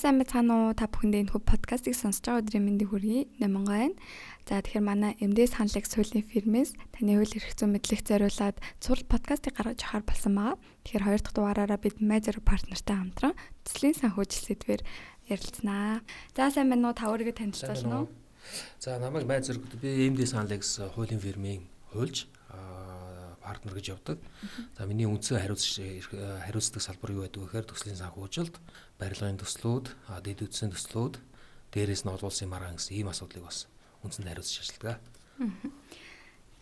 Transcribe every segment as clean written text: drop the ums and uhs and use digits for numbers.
сайн байцгаана уу? Та бүхэндээ энэ подкастыг сонсож байгаа өдрийн мэндийг хүргэе. Нэмэн байна. За тэгэхээр манай MDS хандлаг суулийн фирмээс таны хууль эрх зүйн мэдлэг зориулаад цурал подкастыг гаргаж авахар болсон байгаа. Тэгэхээр хоёр дахь дугаараараа бид Major партнертай хамтран төслийн санхүүжил сэдвээр ярилцсанаа. За сайн байна уу? Та өөрийгөө танилцуулна уу? За намайг Major би MDS хандлаг суулийн фирмийн хуульч партнер гэж явдаг. За миний үндсэн хариуцдаг салбар юу байдаг вэ гэхээр төслийн санхүүжилт, барилгын төслүүд, дэд үтсийн төслүүд, дээрээс нь олон улсын маргаан гэсэн ийм асуудлыг бас үндсэнд хариуцж ажилладаг.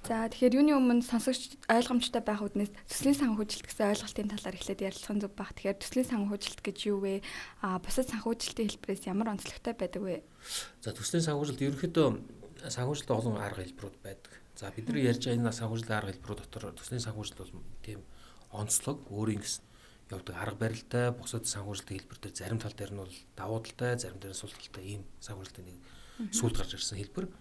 За тэгэхээр юуны өмнө сонсогч ойлгомжтой байх үднээс төслийн санхүүжилт гэсэн ойлголтын талаар эхлээд ярилцах зүг баг. Тэгэхээр төслийн санхүүжилт гэж юу вэ? Бусад санхүүжилтийн хэлбэрээс ямар онцлогтой байдаг вэ? За төслийн санхүүжилт ерөнхийдөө санхүүжилт олон арга хэлбэрүүд байдаг. За бидний ярьж байгаа энэ санхүүжилтийн арга хэлбэрүүд дотор төслийн санхүүжилт бол тийм онцлог өөрийн явдаг арга барилтай, бусад санхүүжилтийн хэлбэр дээр зарим тал дээр нь бол давуу талтай, зарим дээр нь сул талтай ийм санхүүжилтийн нэг сүүлд гарч ирсэн хэлбэр.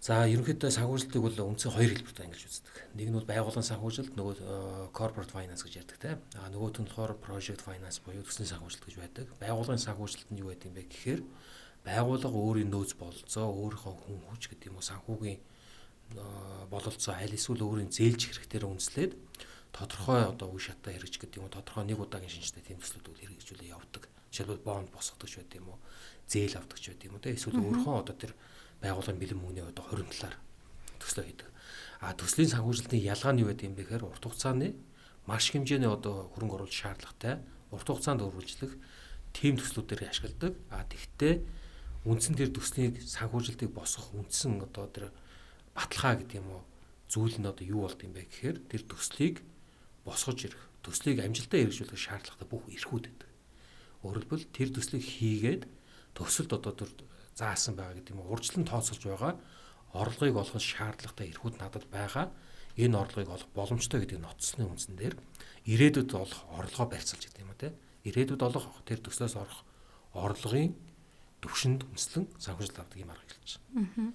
За ерөнхийдөө санхүүжилтийг бол үндсэн хоёр хэлбэрт ангилж үздэг. Нэг нь бол байгууллагын санхүүжилт, нөгөө corporate finance гэж ярьдаг те. Нөгөөх нь болохоор project finance буюу төслийн санхүүжилт гэж байдаг. Байгууллагын санхүүжилт нь юу байдаг юм бэ гэхээр байгууллага өөрийн нөөц бололцоо, өөрийнхөө хүн хүч гэдэг юм уу санхүүгийн бололцоо аль эсвэл өөрийн зээлж хэрэгтээр үндэслээд тодорхой одоо үе шатаа хэрэгж гэдэг юм уу тодорхой нэг удаагийн шинжтэй тийм төслүүдийг хэрэгжүүлээ явдаг. Жишээлбэл бонд босгодог ч байт юм уу, зээл авдаг ч байт юм уу те эсвэл өөрийнхөө одоо тэр байгууллагын бэлэн мөнгөний одоо 20 талаар төслөө хийдэг. Төслийн санхүүжилтийн ялгаа нь юу байт юм бэ гэхээр урт хугацааны маш хэмжээний одоо хөрөнгө оруулалт шаардлагатай урт хугацаанд үргэлжлэх тийм төслүүдээр ашигладаг. Тэгвэл үндсэн тэр төслийн санхүүжилтийг босгох үндсэн одоо тэр баталгаа гэдэг юм уу зүйл нь одоо юу болд юм бэ гэхээр тэр төслийг босгож ирэх, төслийг амжилттай хэрэгжүүлэх шаардлагатай бүх эрхүүд байдаг. Өөрөөр хэлбэл тэр төслийг хийгээд төсөлд одоо тэр заасан байгаа гэдэг юм уу урьдчилан тооцоолж байгаа орлогыг олох шаардлагатай эрхүүд надад байгаа. Энэ орлогыг олох боломжтой гэдэг ноцсны үндсэн дээр ирээдүйд олох орлогоо барьцалж гэдэг юм уу те. Ирээдүйд олох тэр төслөөс орох орлогын төвшөнд үндэслэн санхүүжилт авдаг юм арга хэлж байна.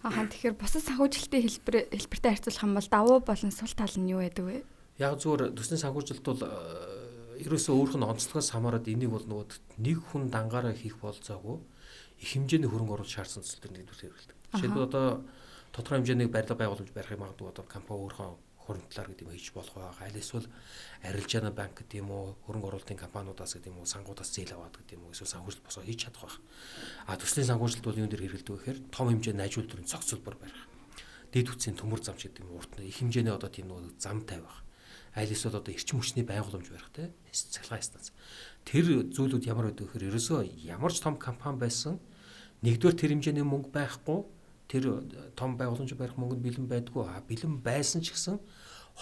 Тэгэхээр бусад санхүүжилтийн хэлбэртэй харьцуулах юм бол давуу болон сул тал нь юу байдаг вэ? Яг зүгээр төслийн санхүүжилт бол ерөөсөө өөрх нь онцлогоос хамаарат энийг бол нөгөө нэг хүн дангаараа хийх болцоогүй их хэмжээний хөрөнгө оруулалт шаардсан төсөл төр нэгдүгээр хэрэгэлдэг. Жишээлбэл одоо тодорхой хэмжээний барилга байгууламж барих юм магадгүй одоо компани өөрийнхөө хуримтлаар гэдэг юм хийж болох байгаа. Аль эсвэл арилжааны банк гэдэг юм уу, хөрөнгө оруулалтын компаниудаас гэдэг юм уу, сангуудаас зээл аваад гэдэг юм уу, эсвэл санхүүжилт босоо хийж чадах байх. Төслийн санхүүжилт бол юун дээр хэрэгэлдэг вэ гэхээр том хэмжээний ажил төрийн цогцлбор барих. Дэд үтсийн төмөр зам гэдэг юм урт их хэмжээний одоо тийм нөгөө зам тавих. Аль эсвэл одоо эрчим хүчний байгууламж барих те цахилгаан станц. Тэр зүйлүүд ямар байдаг вэ гэхээр ерөөсөө ямар ч том компани байсан нэгдүгээр тэр хэмжээний мөнгө байхгүй тэр том байгууламж барих мөнгөнд бэлэн байдгүй. Бэлэн байсан ч гэсэн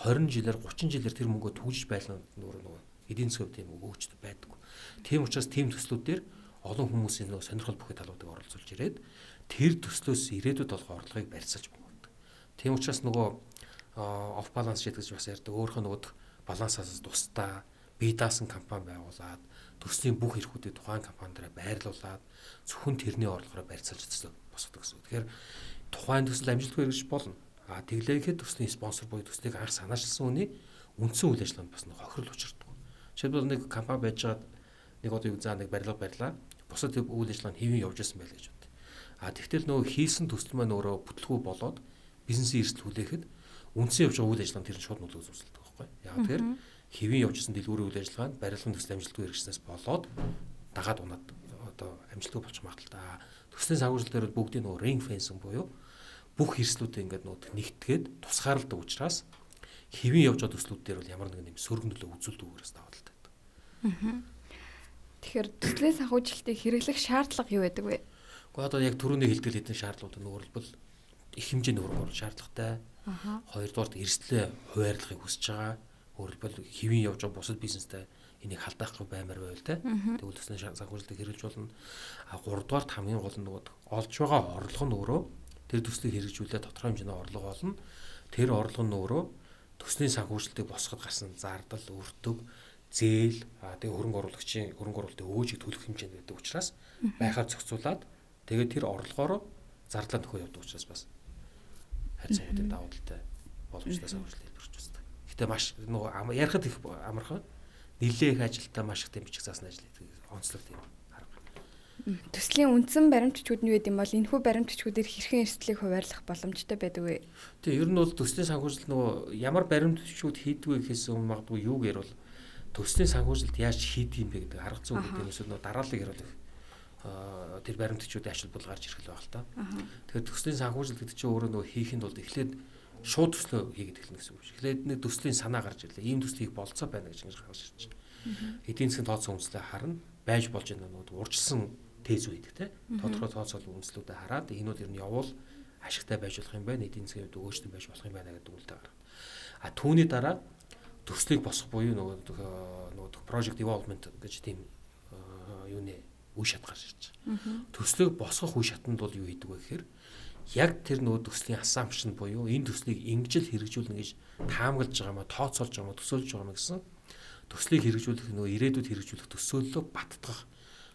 20 жилээр 30 жилээр тэр мөнгөө түгжиж байлаа нөгөө эдийн засгийн тийм өгөөчд байдаггүй. Тийм учраас тийм төслүүдээр олон хүмүүсийн нөгөө сонирхол бүхий талуудыг оролцуулж ирээд тэр төслөөс ирээдүйд олох орлогыг барьцаалж өгдөг. Тийм учраас нөгөө оф баланс шийд гэж бас ярьдаг. Өөрийнхөө нөгөө балансаас тусдаа бие даасан компани байгуулад төслийн бүх эрхүүдийг тухайн компани дээр байрлуулад зөвхөн тэрний орлогоор барьцаалж төслөө босгодог гэсэн. Тэгэхээр тухайн төсөл амжилтгүй хэрэгжиж болно. Тэглээхэд төслийн спонсор буюу төслийг анх санаачилсан хүний үндсэн үйл ажиллагаанд бас нэг хохирол учирдаг. Жишээлбэл нэг компани байжгаад нэг одоо юу нэг барилга барьлаа. Бусад үйл ажиллагаанд хэвэн явж байсан байл гэж бод. Тэгтэл нөгөө хийсэн төсөл маань өөрөө бүтлгүй болоод бизнесийн эрсдэл хүлээхэд үндсэн явж байгаа үйл ажиллагаанд тэр шууд нөлөө үзүүлдэг байхгүй. Яг тэгэхээр хэвэн явжсэн дэлгүүрийн үйл ажиллагаанд барилгын төсөл амжилтгүй хэрэгжснээс болоод дагаад унаад одоо амжилтгүй болчих магадaltaй. Төслийн санхүүжилтээр бүгдийн нөгөө ring fencing буюу бүх эрсдлүүдээ ингээд нэгтгээд тусгаарладаг учраас хэвэн явж байгаа төслүүд дээр бол ямар нэгэн юм сөрөг нөлөө үзүүлдэг өөрөөс даваа талтай байдаг. Тэгэхээр төслийн санхүүжилтийг хэрэглэх шаардлага юу байдаг вэ? Гэхдээ одоо яг түрүүний хэлдэг хэдэн шаардлууд нь өөрөлдвөл их хэмжээний хөрөнгө оруулалт шаардлагатай. Хоёрдугаарт эрсдлээ хуваарлахыг хүсэж байгаа. Өөрөлдвөл хэвэн явж байгаа бусад бизнестэй энийг халдаахгүй баймаар байвал те. Тэгвэл төслийн санхүүжилтийг хэрэгжүүлж болно. Гуравдугаарт хамгийн гол нь нөгөө олж байгаа орлого нь өөрөө тэр төслийг хэрэгжүүлээ тодорхой хэмжээний орлого олно. Тэр орлого нь өөрөө төслийн санхүүжилтийг босгоход гарсан зардал, өртөг, зээл, тэгээ хөрөнгө оруулагчийн хөрөнгө оруулалтын өөжийг төлөх хэмжээнд байдаг учраас байхаар зохицуулаад тэгээд тэр орлогоороо зардлаа нөхөө явдаг учраас бас харь цаашдын давуу талтай боломжтой санхүүжилт хэлбэрч байна. Гэтэ маш нөгөө ярихад их амархан нэлээ их ажилтаа маш их тийм бичих заасан ажил хийдэг онцлог тийм арга. Төслийн үндсэн баримтчгүүд нь юу гэдэм бол энэхүү баримтчгүүдээр хэрхэн эрсдлийг хуваарлах боломжтой байдаг вэ? Тэгээ ер нь бол төслийн санхүүжилт нөгөө ямар баримтчгүүд хийдвэ гэхээс өмнө магадгүй юу гэр бол төслийн санхүүжилт яаж хийдэг юм бэ гэдэг арга зүй гэдэг нь нөгөө дараалал гэр бол тэр баримтчгүүдийн ачаал бодол гарч ирэх л байна л та. Тэгэхээр төслийн санхүүжилт гэдэг чинь өөрөө нөгөө хийхэд бол эхлээд шууд төслөө хийгээд эхэлнэ гэсэн үг. Эхлээд нэг төслийн санаа гарч ирлээ. Ийм төслийг болцоо байна гэж ингэж гарч ирж байна. Эдийн засгийн тооцоо үндэслэл харна. Байж болж байгаа нөгөө урьдчилсан тез үед те тодорхой тооцоолол үндэслүүдэд хараад энүүд ер нь явуул ашигтай байж болох юм байна. Эдийн засгийн хувьд өгөөжтөн байж болох юм байна гэдэг үлдээ гаргана. А түүний дараа төслийг босгох буюу нөгөө project development гэж тийм юуны үе шат гарч ирж байгаа. Төслийг босгох үе шатанд бол юу хийдэг вэ гэхээр яг тэр нөгөө төслийн assumption буюу энэ төслийг ингэж л хэрэгжүүлнэ гэж таамаглаж байгаа маа, тооцоолж байгаа маа, төсөөлж байгаа маа гэсэн төслийг хэрэгжүүлэх нөгөө ирээдүйд хэрэгжүүлэх төсөөллөө баттгах,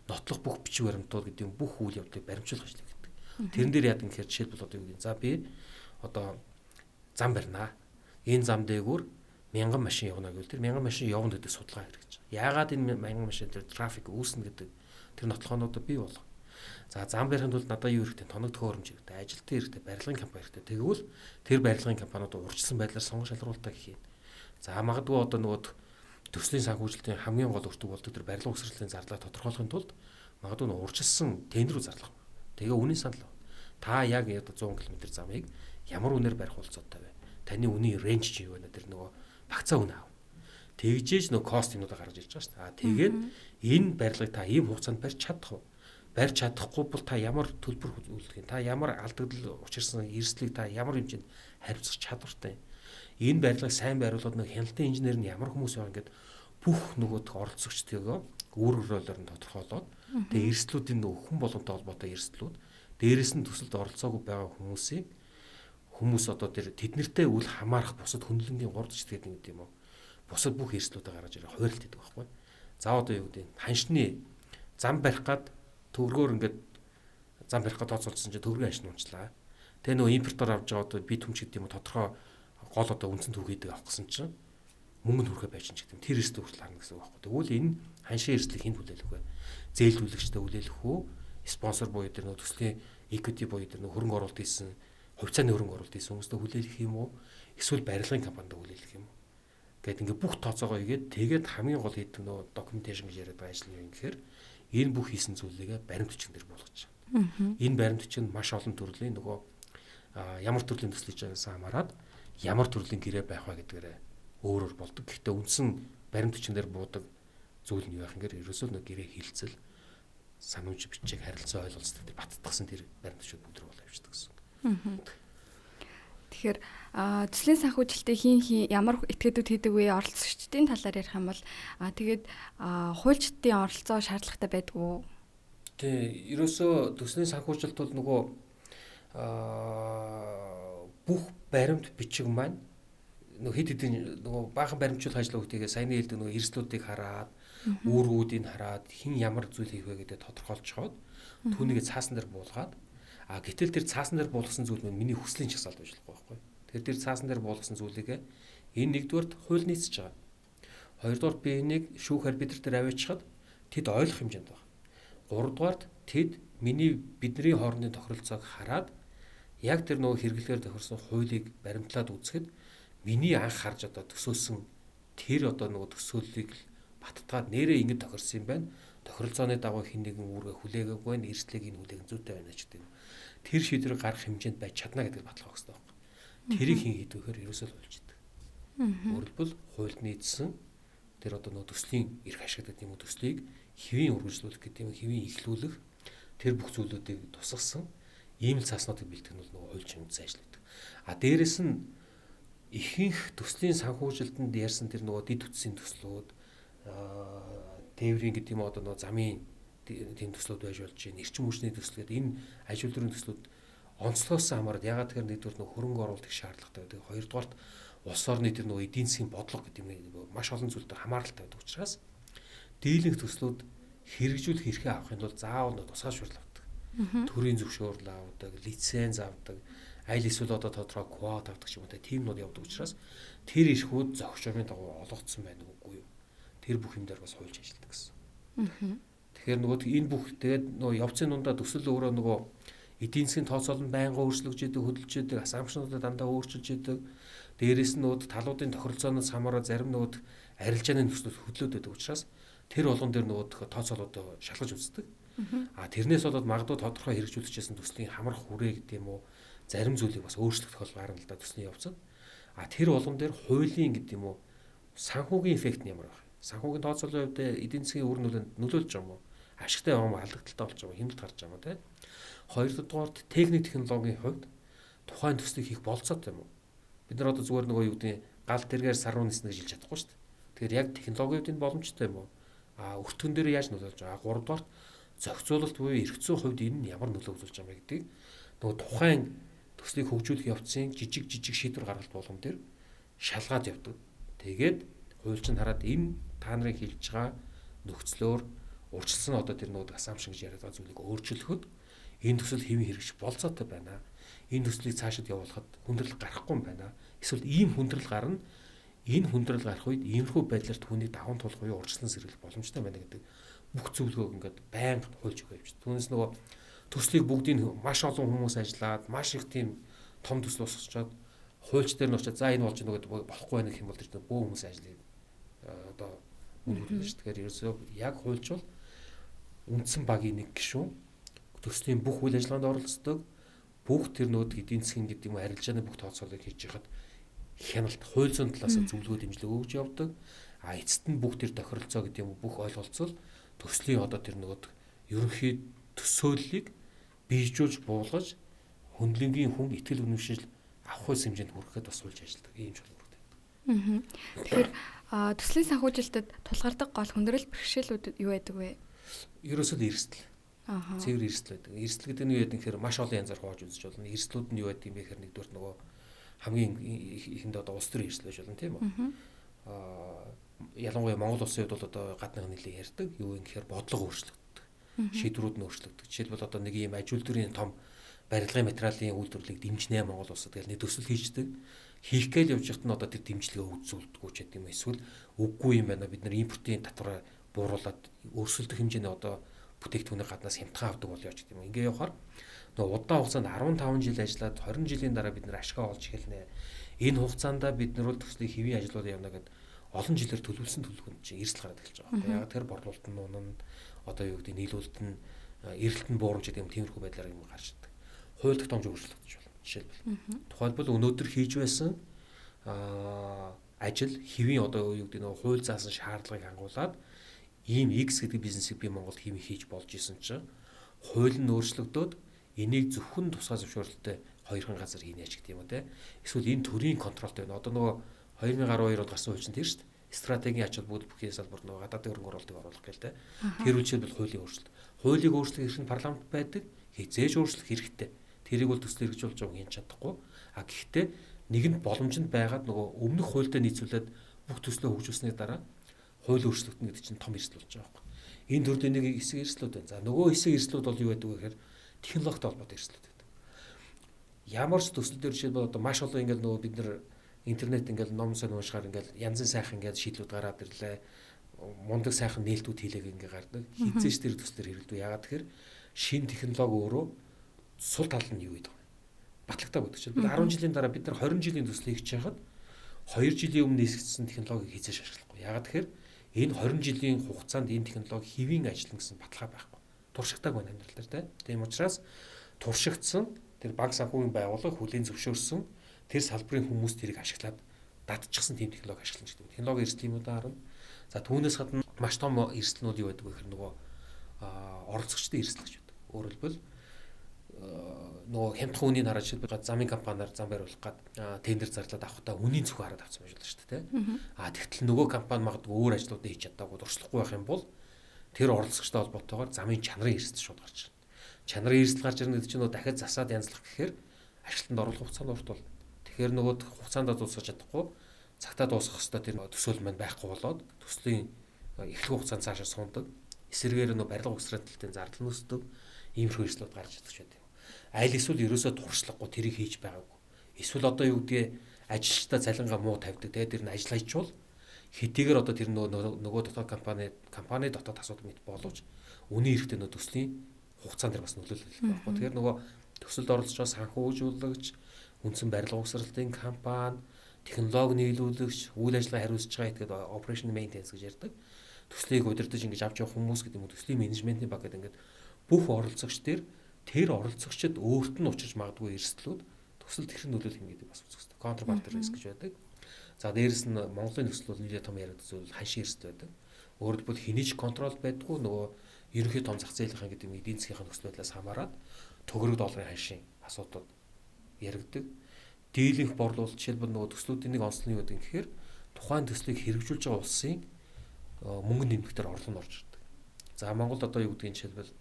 нотлох бүх бичиг баримтууд гэдэг бүх үйл явдлыг баримтжуулах ажил гэдэг. Тэрэн дээр яадаг гэхээр жишээлбэл одоо юу гэдэг. За би одоо зам барина. Энэ зам дээгүүр 1000 машин явна гэвэл тэр 1000 машин явна гэдэг судалгаа хэрэгжиж байгаа. Яагаад энэ 1000 машин тэр трафик үүснэ гэдэг тэр нотлохоонуудыг бий болгох. За зам барихын тулд надад юу хэрэгтэй? Тоног төхөөрөмж хэрэгтэй, ажилтны хэрэгтэй, барилгын компани хэрэгтэй. Тэгвэл тэр барилгын компаниуд урьдчилсан байдлаар сонгож шалруултаа гэх юм. За магадгүй одоо нөгөө төслийн санхүүжилтийн хамгийн гол өртөг болдог тэр барилга угсралтын зардалыг тодорхойлохын тулд магадгүй урьдчилсан тендер рүү зарлах. Тэгээ үнийн санал. Та яг 100 км замыг ямар үнээр барих болцоотой вэ? Таны үнийн рейнж чи юу вэ? Тэр нөгөө багцаа үнэ аав. Тэгжээж нөгөө кост юмудаа гаргаж ирж байгаа шүү дээ. Тэгээд энэ барилгыг та ийм хугацаанд барьж чадах уу? Барьж чадахгүй бол та ямар төлбөр үзүүлэх юм? Та ямар алдагдал учирсан эрсдлийг та ямар хэмжээнд хариуцах чадвартай юм? Энэ барилгыг сайн байруулад нэг хяналтын инженер нь ямар хүмүүс байна гэд бүх нөгөө оролцогчдойгоо өөр өөрөөр нь тодорхойлоод тэгээ эрсдлүүдийн нөгөө хүн болгонтой холбоотой эрсдлүүд дээрээс нь төсөлд оролцоогүй байгаа хүмүүс одоо тэр тэднэртэй үл хамаарах бусад хөндлөнгийн 3 жишээд гэдэг юм уу? Бусад бүх эрсдлүүдээ гаргаж ирээ хойролт гэдэг байхгүй. За одоо юу гэдэг нь ханшны зам барих гад төгрөгөөр ингээд зам барих гад тооцоолсон чинь төгрөгийн ханшны унчлаа. Тэгээ нөгөө импортоор авч байгаа одоо бие түмч гэдэг юм уу тодорхой гол одоо үндсэн төгөөдөг авах гэсэн чинь мөнгө нь хүрхэ байж ч гэдэг юм. Тэр эрсдэл хүртэл харна гэсэн үг байхгүй. Тэгвэл энэ ханшийн эрсдлийг хэн хүлээлгэх вэ? Зээлдүүлэгчтэй хүлээлгэх үү? Спонсор буюу тэр нөгөө төслийн equity буюу тэр нөгөө хөрөнгө оруулалт хийсэн, хувьцааны хөрөнгө оруулалт хийсэн хүмүүстээ хүлээлгэх юм уу? Эсвэл барилгын компанид хүлээлгэх юм уу? Гэт ингээ бүх тооцоогоо игээд тэгээд хамгийн гол хийдэг нөгөө documentation гэж яриад байгаа ажил нь юм гэхээр энэ бүх хийсэн зүйлээ баримт бичгэн дээр болгож байна. Энэ баримт бичгэн маш олон төрлийн нөгөө ямар төрлийн төсөл хийж байгаагаас хамаарат ямар төрлийн гэрээ байх вэ гэдгээрээ өөрөөр болдог. Гэхдээ үндсэн баримт бичгэн дээр буудаг зүйл нь юу байх юм гэхээр ерөөсөө нэг гэрээ хилцэл санамж бичиг харилцаа ойлголцдог тэр баттгсан тэр баримт бичгүүд бүгд бол авчдаг гэсэн. Тэгэхээр төслийн санхүүжилтийг ямар этгээдүүд хийдэг вэ? Оролцогчдын талаар ярих юм бол тэгээд хуульчдын оролцоо шаардлагатай байдгүй. Тэ ерөөсөө төслийн санхүүжилт бол нөгөө бүх баримт бичиг маань нөгөө хэд хэдэн нөгөө баахан баримтжуулах ажил үүтгээ саяны хэлдэг нөгөө эрсдлүүдийг хараад үүргүүдийг хараад хэн ямар зүйл хийх вэ гэдэг тодорхойлцоход түүнийг цаасан дээр буулгаад гэтэл тэр цаасан дээр буулгасан зүйл нь миний хүслийн чагсаалт байж болохгүй байхгүй. Тэгэхээр тэр цаасан дээр буулгасан зүйлийг энэ нэгдүгээрт хууль нийцэж байгаа. Хоёрдугаарт би энийг шүүх арбитр дээр аваачихад тэд ойлгох хэмжээнд байна. Гуравдугаарт тэд бидний хоорондын тохиролцоог хараад яг тэр нөгөө хэрэглэхээр тохирсон хуулийг баримтлаад үзэхэд миний анх харж одоо төсөөлсөн тэр одоо нөгөө төсөөллийг баттгаад нэрээ ингэж тохирсон юм байна. Тохиролцооны дагуу хин нэгэн үүргээ хүлээгээгүй байна, эрсдлийг энэ хүлээгэн зүйтэй байна ч гэдэг. Тэр шийдвэрийг гаргах хэмжээнд байж чадна гэдэг баталгаа өгсөн байхгүй. Тэрийг хин хийдэг вэхээр ерөөсөө л болж идэг. Өөрөлдвөл хуульд нийцсэн тэр одоо нөгөө төслийн эрх ашиг гэдэг юм уу төслийг хэвийн үргэлжлүүлэх гэдэг юм хэвийн эхлүүлэх тэр бүх зүйлүүдийг тусгасан ийм л цааснуудыг бэлтгэх нь бол нөгөө хууль чимэгдсэн ажил гэдэг. Дээрэс нь ихэнх төслийн санхүүжилтэнд ярьсан тэр нөгөө дид үтсийн төслүүд тээврийн гэдэг юм одоо нөгөө замын тийм төслүүд байж болж байна. Эрчим хүчний төсөл гэдэг энэ аж үйлдвэрийн төслүүд онцлогоос хамаарат ягаад тэгэхээр нэгдүгээр нөгөө хөрөнгө оруулалт их шаардлагатай байдаг. Хоёрдугаарт улс орны тэр нөгөө эдийн засгийн бодлого гэдэг юм маш олон зүйлээр хамааралтай байдаг учраас дийлэнх төслүүд хэрэгжүүлэх эрхээ авахын тулд заавал нэг тусгай шуурл авдаг. Төрийн зөвшөөрөл авдаг, лиценз авдаг, аль эсвэл одоо тодорхой квот авдаг ч юм уу тийм нууд явдаг учраас тэр эрхүүд зохицоомын дагуу олгогдсон байна үгүй юу? Тэр бүх юм дээр бас хуульч ажилладаг гэсэн. Тэгэхээр нөгөө энэ бүх тэгээд нөгөө явцын дундаа төсөл өөрөө нөгөө эдийн засгийн тооцоол нь байнга өөрчлөгдөж идэг, хөдөлж идэг, асампшнуудаа дандаа өөрчилж идэг. Дээрээс нь нөгөө талуудын тохиролцооноос хамаараа зарим нөгөө арилжааны нөхцөл хөдлөөд байдаг учраас тэр болгон дээр нөгөө тооцоолуудаа шалгаж үздэг. Тэрнээс болоод магадгүй тодорхой хэрэгжүүлэгчээс төслийн хамрах хүрээ гэдэг юм уу зарим зүйлийг бас өөрчлөх тохиолдол гарна л да төслийн явцад. Тэр болгон дээр хуулийн гэдэг юм уу санхүүгийн эффект нь ямар байх вэ? Санхүүгийн тооцоолын хувьд эдийн засгийн үр нөлөөнд нөлөөлж байгаа юм уу? Ашигтай байгаа юм уу? Алдагдaltaй болж байгаа юм уу? Хэмнэлт гарч байгаа юм уу? Тэ. Хоёрдугаарт техник технологийн хувьд тухайн төслийг хийх болцоотой юм уу? Бид нар одоо зүгээр нөгөө юу гэдэг гал тэргээр саруу ниснэ гэж хэлж чадахгүй шүү дээ. Тэгэхээр яг технологийн хувьд энэ боломжтой юм уу? Өртгөн дээр яаж нөлөөлж байгаа? Гуравдугаарт зохицуулалт буюу эрх зүйн хувьд энэ нь ямар нөлөө үзүүлж байгаа юм гэдгийг нөгөө тухайн төслийг хөгжүүлэх явцын жижиг шийдвэр гаргалт болгон дээр шалгаад явдаг. Тэгээд хуульч нь хараад энэ та нарын хэлж байгаа нөхцлөөр урьдчилсан одоо тэр нөгөө assumption гэж яриад байгаа зүйлийг өөрчлөхөд энэ төсөл хэвэн хэрэгжих болцоотой байна. Энэ төслийг цаашид явуулахад хүндрэл гарахгүй юм байна. Эсвэл ийм хүндрэл гарна. Энэ хүндрэл гарах үед иймэрхүү байдлаар түүнийг даван туулах уу урьдчилан сэргийлэх боломжтой байна гэдэг бүх зөвлөгөөг ингээд байнга хуульж өгөө явж. Түүнээс нөгөө төслийг бүгдийг маш олон хүмүүс ажиллаад маш их тийм том төсөл босгочоод хуульч дээр нь очиад за энэ болж нөгөө болохгүй байх юм бол тэр бөө хүмүүс ажиллая одоо үнэлж шүү. Тэгэхээр ерөөсөө яг хуульч бол үндсэн багийн нэг гишүүн төслийн бүх үйл ажиллагаанд оролцдог. Бүх тэр нөөд эдийн засгийн гэдэг юм арилжааны бүх тооцоолыг хийж яхад хяналт хууль зүйн талаас зөвлөгөө дэмжлэг өгж явдаг. Эцэст нь бүх тэр тохиролцоо гэдэг юм бүх ойлголцол төслийн одоо тэр нөөд ерөнхий төсөөллийг бийжүүлж буулгаж хөндлөнгийн хүн итгэл үнэмшил авах хөлс хэмжээнд хүрэхэд бас суулж ажилладаг ийм ч үүрэгтэй. Тэгэхээр төслийн санхүүжилтэд тулгардаг гол хүндрэл бэрхшээлүүд юу байдаг вэ? Ерөөсөө эрсдэл. Цэвэр эрсдэл байдаг. Эрсдэл гэдэг нь юу гэдэг нэхэр маш олон янзаар хувааж үзэж болно. Эрсдлүүд нь юу байдаг юм бэ гэхээр нэгдүгээр нөгөө хамгийн ихэнд одоо улс төрийн эрсдэл байж болно тийм үү? Ялангуяа Монгол улсын хувьд бол одоо гаднах нийлээ ярьдаг. Юу юм гэхээр бодлого өөрчлөгддөг. Шийдвэрүүд нь өөрчлөгддөг. Жишээлбэл одоо нэг юм аж үйлдвэрийн том барилгын материалын үйлдвэрлэлийг дэмжнэ Монгол улсад гэл нэг төсөл хийждэг. Хийх гээл явж байхад нь одоо тэр дэмжлэгээ үзүүлдэггүй ч гэдэг юм. Эсвэл үгүй юм байна. Бид нар импортын татвараа бууруулад өрсөлдөх хэмжээний одоо бүтээгдэхүүний гаднаас хямдхан авдаг бол яаж гэдэг юм. Ингээ явахаар нөгөө удаан хугацаанд 15 жил ажиллаад 20 жилийн дараа бид нар ашгаа олж эхэлнэ. Энэ хугацаанд бид нар бол төслийг хэвийн ажлууд явна гэдэг олон жилээр төлөвлөсөн төлөвлөгөөнд чинь эрсдэл гараад эхэлж байгаа. Яг тэр борлуулалт нь унана одоо юу гэдэг нийлүүлэлт нь эрэлт нь буурамж гэдэг юм тиймэрхүү байдлаар юм гарч ирдэг. Хууль тогтоомж өөрчлөгдөж байна. Жишээлбэл. Тухайлбал өнөөдөр хийж байсан ажил хэвийн одоо юу гэдэг нь хууль заасан шаардлагыг хангуулад ийм X гэдэг бизнесийг би Монголд хийж болж исэн чинь хууль нь өөрчлөгдөөд энийг зөвхөн тусгай зөвшөөрлөлтөй хоёрхан газар хийнэ ч гэдэг юм уу те. Эсвэл энэ төрийн контролтой байна. Одоо нөгөө 2012 онд гарсан хууль чинь тэр шүү дээ. Стратегийн ач холбогдол бүхий салбарт нөгөө гадаадын хөрөнгө оруулалтыг оруулах гээл те. Тэр үедээ хуулийн өөрчлөлт. Хуулийг өөрчлөх эрх нь парламент байдаг. Хязээж өөрчлөх хэрэгтэй. Тэрийг бол төсөл хэрэгжүүлж байгаа юм хийж чадахгүй. Гэхдээ нэгэнд боломжинд байгаад нөгөө өмнөх хуультай нийцүүлээд бүх төслөө хөгжүүлсний дараа хууль өөрчлөлтнө гэдэг чинь том эрсдэл болж байгаа байхгүй. Энэ төрлийн нэг хэсэг эрсдлүүд байна. За нөгөө хэсэг эрсдлүүд бол юу байдаг вэ гэхээр технологитой холбоотой эрсдлүүд байдаг. Ямар ч төсөл дээр жишээлбэл одоо маш олон ингээл нөгөө бид нар интернет ингээл ном сонь уушгаар ингээл янзын сайхан ингээл шийдлүүд гараад ирлээ. Мундаг сайхан нээлтүүд хийлэг ингээ гардаг. Хизээч тэр төслөөр хэрэглэдэг. Яагаад тэгэхээр шин технологи өөрөө сул тал нь юу гэдэг вэ? Батлагтай байдаг чинь. 10 жилийн дараа бид нар 20 жилийн төсөл хийж чахад 2 жилийн өмнө нээсгдсэн технологиг хизээш ашиглахгүй. Яагаад тэгэхээр энэ 20 жилийн хугацаанд энэ технологи хэвийн ажиллана гэсэн баталгаа байхгүй. Туршигтайг байна амьдрал дээр тийм. Тийм учраас туршигдсан тэр банк санхүүгийн байгууллага хүлээн зөвшөөрсөн тэр салбарын хүмүүс тэрийг ашиглаад датчихсан тийм технологи ашиглана гэдэг. Технологи эрсдэл юм уу даа. За түүнээс гадна маш том эрсдлүүд юу байдаг вэ гэхээр нөгөө оролцогчдын эрсдэл гэж байдаг. Өөрөөр хэлбэл нөгөө хямдхан үнийн хараад жишээлбэл замын компаниар зам бариулах гад тендер зарлаад авахтаа үнийн зөвхөн хараад авсан байж болно шүү дээ. Тэгтэл нөгөө компани магадгүй өөр ажлуудыг хийж чадаагүй дуршлахгүй байх юм бол тэр оролцогчтой холбоотойгоор замын чанарын эрсдэл шууд гарч ирнэ. Чанарын эрсдэл гарч ирнэ гэдэг чинь нөгөө дахиад засаад янзлах гэхээр ажилтнанд оруулах хугацаанд урт бол. Тэгэхээр нөгөө хугацаанд дуусгаж чадахгүй цагтаа дуусгах хэвээр тэр төсөөл маань байхгүй болоод төслийн эхлэх хугацаанд цаашаа сундаг. Эсвэргээр нөгөө барилга угсралтын зардал нөсдөг. Иймэрхүү эрсдлүүд гарч ирдэг ч байдаг. Айл эсвэл ерөөсөө туршлахгүй тэрийг хийж байгаагүй. Эсвэл одоо юу гэдгийг ажилчдаа цалингаа муу тавьдаг. Тэгээд тэр нь ажил хайчвал хэдийгээр одоо тэр нөгөө дотоод компани дотоод асуудал мэт боловч үнийн хэрэгтэй нөө төслийн хугацаан дээр бас нөлөөлөх байхгүй. Тэгэхээр нөгөө төсөлд оролцож байгаа санхүүжуулагч, үндсэн барилга угсралтын компани, технологи нийлүүлэгч, үйл ажиллагаа хариуцж байгаа гэдэг operation maintenance гэж ярьдаг. Төслийг удирдах ингэж авч явах хүмүүс гэдэг юм уу, төслийн менежментийн баг гэдэг ингээд бүх оролцогч тэр оролцогчид өөрт нь учирч магадгүй эрсдлүүд төсөлд хэрхэн нөлөөлөх юм гэдэг бас үзэх хэрэгтэй. Counterparty risk гэж байдаг. За дээрэс нь Монголын төсөл бол нэлээд том яригдсан зүйл ханшийн эрсдэл байдаг. Өөрөөр хэлбэл хинийч контрол байдгүй нөгөө ерөнхий том зах зээлийн гэдэг эдийн засгийн нөхцөл байдлаас хамаарат төгрөг долларын ханшийн асуудал яригддаг. Дийлэнх борлуулалт жишээлбэл нөгөө төслүүдийн нэг онцлог нь юу гэдэг юм гэхээр тухайн төслийг хэрэгжүүлж байгаа улсын мөнгөнд нэмэхтэр орлого нь орж ирдэг. За Монголд одоо юу гэдгийг жишээлбэл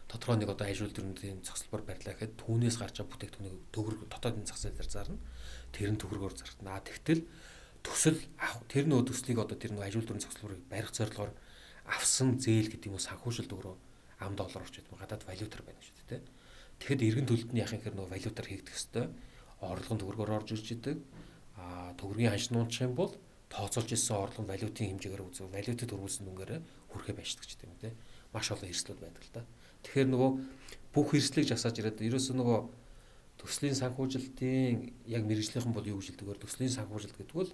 тодорхой нэг одоо ажил төрлийн зохицолбор барьлаа гэхэд түүнээс гарч байгаа бүтээгдэхүүнийг төгрөг дотоодын зах зээлээр зарна. Тэр нь төгрөгөөр зарна. Тэгтэл төсөл тэр нөө төслийг одоо тэр нөө ажил төрлийн зохицолборыг барих зорилгоор авсан зээл гэдэг юм уу санхүүжилт өөрөө ам доллар орж идэв. Гадаад валютаар байна шүү дээ. Тэгэхэд эргэн төлөлт нь яхах хэрэг нөө валютаар хийгдэх ёстой. Орлого нь төгрөгөөр орж ирж идэг. Төгрөгийн ханш нуучих юм бол тооцоолж ирсэн орлого нь валютын хэмжээгээр үзвэл валютад төрүүлсэн дүнгээр хүрхээ байшдаг ч гэдэг юм те. Маш олон эрсдлүүд байдаг л да. Тэгэхээр нөгөө бүх эрсдлийг жагсааж ирээд ерөөсөө нөгөө төслийн санхүүжилтийн яг мэрэгжлийнхэн бол юу гэж хэлдэг вэ? Төслийн санхүүжилт гэдэг бол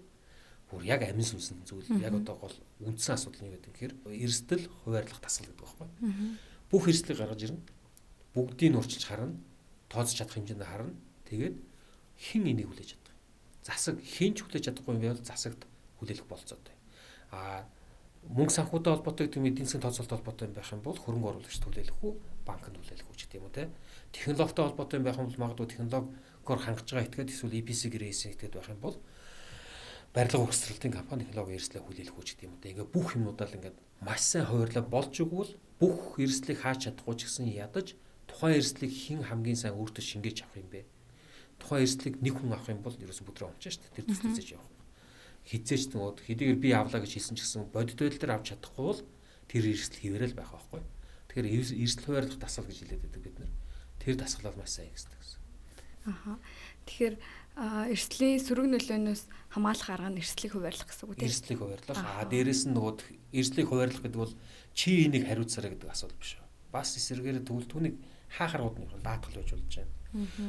бүр яг амин сүнсэн зүйл. Яг одоо гол үндсэн асуудал нь юу гэдэг гэхээр эрсдэл, хуваарлах тасал гэдэг байхгүй. Бүх эрсдлийг гаргаж ирнэ. Бүгдийг нь урьдчилж харна. Тооцож чадах хэмжээнд харна. Тэгээд хэн энийг хүлээж чадах юм? Засаг хэн ч хүлээж чадахгүй юм бол засагт хүлээлгэх болцоотой. Мөнгө санхүүтэй холбоотой гэдэг эдийн засгийн тооцоололт холбоотой юм байх юм бол хөрөнгө оруулагчд хүлээлгэх үү, банк нь хүлээлгэх үү гэх юм уу те. Технологитой холбоотой юм байх юм бол магадгүй технологиор хангаж байгаа этгээд эсвэл EPC гэрээсийн этгээд байх юм бол барилга угсралтын компани технологи эрсдлээ хүлээлгэх үү гэх юм уу те. Ингээ бүх юмудаа л ингээд маш сайн хуваарлаа болж игвэл бүх эрсдлийг хааж чадахгүй ч гэсэн ядаж тухайн эрсдлийг хэн хамгийн сайн өөртөө шингээж авах юм бэ? Тухайн эрсдлийг нэг хүн авах юм бол ерөөсөн бүдрээ онцоо шүү дээ. Тэр төслөөс явах. Хизээч нөгөө хэдийгээр би авлаа гэж хэлсэн ч гэсэн бодит байдал дээр авч чадахгүй бол тэр эрсдэл хിവэрэл байх байхгүй. Тэгэхээр эрсдэл хуваарлах дасгал гэж хэлээд байдаг бид нэр. Тэр дасгалал маш сайн хийгддэг гэсэн. Тэгэхээр эрсдлийн сөрөг нөлөөнөөс хамгаалах арга нь эрсдлийг хуваарлах гэсэн үг тийм. Эрсдлийг хуваарлах. Дээрээс нь нөгөө эрсдлийг хуваарлах гэдэг бол чи энийг хариуцаарай гэдэг асуудал биш. Бас эсэргээр түүнийг хаахаргууд нь даатгал байж болж байна.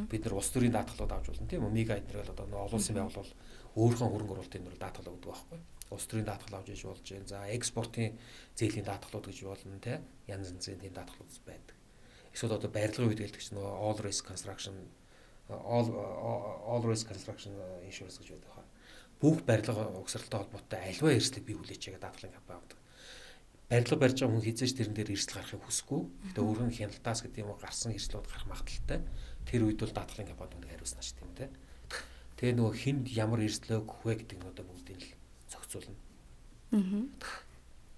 Бид нар улс төрийн даатгалууд авч болно тийм үү? Мега эднэр бол одоо олон улсын байгууллага өөрийнхөө хөрөнгө оруулалтын нэр даатгал өгдөг байхгүй. Улс төрийн даатгал авч иж болж байна. За экспортын зээлийн даатгалууд гэж болно те. Янз янзын тийм даатгалууд байдаг. Эсвэл одоо барилгын үед хэлдэг чинь нөгөө all risk construction insurance гэж байдаг хаа. Бүх барилга угсралтай холбоотой альва эрсдлийг би хүлээч гэдэг даатгалын компани авдаг. Барилга барьж байгаа хүн хизээж тэрэн дээр эрсдэл гарахыг хүсэхгүй. Гэтэ өөрийн хяналтаас гэдэг юм уу гарсан эрсдлүүд гарах магадaltaй. Тэр үед бол даатгалын компаниуд хариуцна ч тийм үү те. Тэгээ нөгөө хинд ямар эрсдлөө өгөх вэ гэдэг нь одоо бүгдийг л зохицуулна.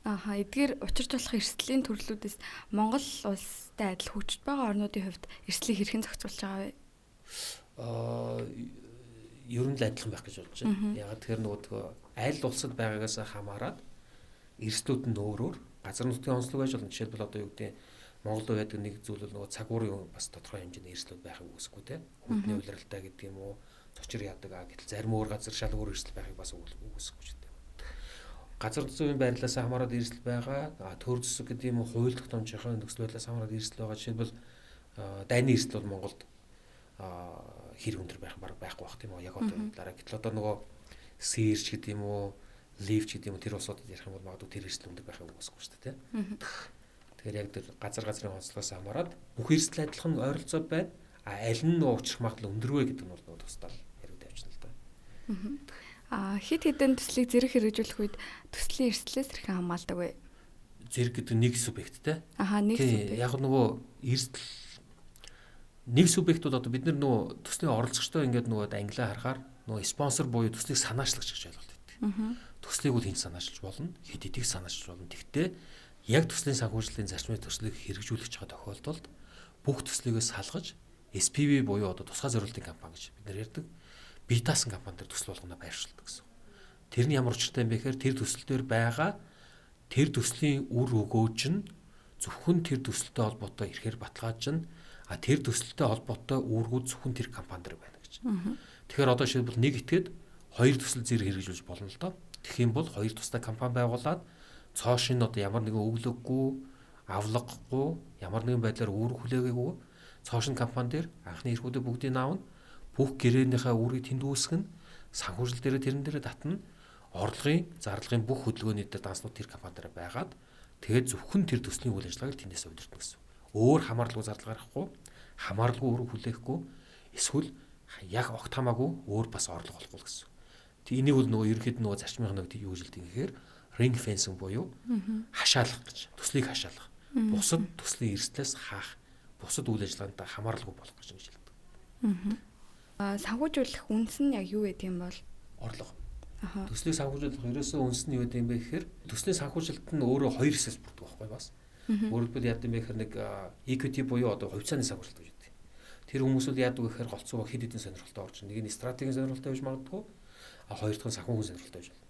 Эдгээр учирч болох эрсдлийн төрлүүдээс Монгол улстай адил хөгжиж байгаа орнуудын хувьд эрсдлийг хэрхэн зохицуулж байгаа вэ? Ер нь л адилхан байх гэж бодож байна. Яг тэгэхээр нөгөө аль улсад байгаагаас хамаарат эрсдлүүд нь өөрөөр газар нутгийн онцлог байж болно. Жишээлбэл одоо юу гэдэг Монголд байдаг нэг зүйл бол нөгөө цаг уурын бас тодорхой хэмжээний эрсдлүүд байхыг үгүйсэхгүй те. Хүнний улиралтай гэдэг юм уу? Цочир яадаг гэтэл зарим өөр газар шал өөр эрсдэл байхыг бас үгүйсэхгүй ч гэдэг. Газар зүйн байрлалаас хамаарат эрсдэл байгаа. Төр зэсэг гэдэг юм уу? Хууль тогтоомжийн нөхцөл байдлаас хамаарат эрсдэл байгаа. Жишээлбэл дайны эрсдэл бол Монголд хэр өндөр байх байхгүй байх тийм үү? Яг одоо дараа гэтэл одоо нөгөө сэрч гэдэг юм уу? Ливч гэдэг юм уу? Тэр улсуудад ярих юм бол магадгүй тэр эрсдэл өндөр байхыг үгүйсэхгүй шүү дээ тийм. Тэгэхээр яг тэр газрын онцлогоос хамаарат бүх эрсдэл адилхан ойролцоо байна. Аль нь учрах магадлал өндөр вэ гэдэг нь бол тусдаа яригд авчна л да. Хит хэдэн төслийг зэрэг хэрэгжүүлэх үед төслийн эрсдлээс хэрхэн хамгаалдаг вэ? Зэрэг гэдэг нэг субъекттэй. Нэг субъект. Яг нөгөө эрсдэл нэг субъект бол одоо бид нар нөгөө төслийн оролцогчтой ингээд нөгөө англиар харахаар нөгөө спонсор буюу төслийг санаачлагч гэж ойлголт өгдөг. Төслийг бол хинт санаачилж болно, хэд хэдийг санаачилж болно. Тэгвэл яг төслийн санхүүжилтийн зарчмын төслийг хэрэгжүүлэх байгаа тохиолдолд бүх төслийгөө салгаж SPV буюу одоо тусгай зориулалтын компани гэж бид нар ярьдаг. Бие даасан компани дээр төсөл болгоно байршилдаг гэсэн. Тэр нь ямар учиртай юм бэ гэхээр тэр төсөл дээр байгаа тэр төслийн үр өгөөж нь зөвхөн тэр төсөлтэй холбоотой ихээр баталгааж нь тэр төсөлтэй холбоотой үүргүүд зөвхөн тэр компани дээр байна гэж. Тэгэхээр одоо жишээлбэл нэг этгээд хоёр төсөл зэрэг хэрэгжүүлж болно л доо. Тэгэх юм бол хоёр тусдаа компани байгуулад цоошин одоо ямар нэгэн өглөггүй авлаггүй ямар нэгэн байдлаар үүрэг хүлээгээгүй цоошин компани дээр анхны эрхүүдээ бүгдийг аавна. Бүх гэрээнийхээ үүргийг тэнд үүсгэн санхүүжилт дээр тэрэн дээр татна. Орлогын, зарлагын бүх хөдөлгөөний дээр данснууд тэр компани дээр байгаад тэгээд зөвхөн тэр төслийн үйл ажиллагааг тэндээс удирдна гэсэн. Өөр хамааралгүй зардал гаргахгүй, хамааралгүй үүрэг хүлээхгүй, эсвэл яг огт хамаагүй өөр бас орлого олохгүй гэсэн. Тэг энийг бол нөгөө ерөнхийд нөгөө зарчмынх нь юу жилдэг гэхээр ring fencing буюу хашаалах гэж. Төслийг хашаалах. Бусад төслийн эрсдлээс хаах, бусад үйл ажиллагаанд хамааралгүй болох гэж хэлдэг. Санхүүжүүлэх үндэс нь яг юу гэдэг юм бол? Орлого. Төслийг санхүүжүүлэх ерөөсөө үндэс нь юу гэдэг юм бэ гэхээр төслийн санхүүжилт нь өөрөө хоёр хэсгээс бүрддэг байхгүй бас. Өөрөлдвөл яадаг юм бэ гэхээр нэг equity буюу одоо хувьцааны санхүүжилт гэж үүдэг. Тэр хүмүүсүүд яадаг вэ гэхээр голцоо хэд хэдэн сонирхолтой орж нэг нь стратегийн сонирхолтой байж магадгүй, хоёр дахь нь санхүүгийн сонирхолтой байж болно.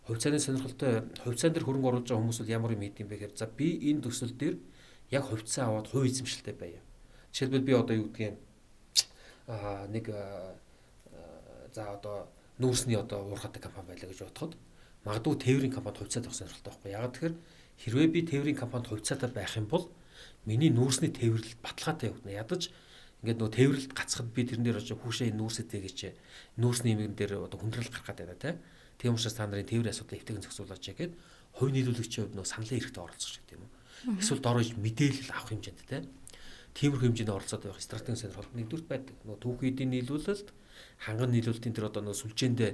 Хувьцааны сонирхолтой хувьцаан дээр хөрөнгө оруулж байгаа хүмүүс яямар юм хийд юм бэ гэхээр за би энэ төсөл дээр яг хувьцаа аваад хувь эзэмшилтэй байя. Жишээлбэл би одоо юу гэдгийг нэг за одоо нүүрсний одоо уурхадаг компани байлаа гэж бодоход магадгүй тээврийн компанид хувьцаа авах сонирхолтой байхгүй. Ягаад тэгэхээр хэрвээ би тээврийн компанид хувьцаатай байх юм бол миний нүүрсний тээвэрлэлд баталгаатай явагдана. Ядаж ингээд нөгөө тээвэрлэлд гацхад би тэрэн дээр очиж хүүшээ нүүрсэтэй гэж нүүрсний юмгэн дээр одоо хүндрэл гарах гэдэг тий. Тийм учраас та нарын тээврийн асуудлыг эвтэйгэн зохицуулаач гэгээд хувь нийлүүлэгчийн хувьд нөгөө саналын хэрэгтээ оролцох гэдэг юм уу. Эсвэл дорож мэдээлэл авах хэмжээнд тий. Тиймэрхүү хэмжээнд оролцоод байх стратегийн сонирхол нэгдүгürt байдаг. Нөгөө түүхийн эдийн нийлүүлэлт, ханган нийлүүлэлтийн тэр одоо нөгөө сүлжээндээ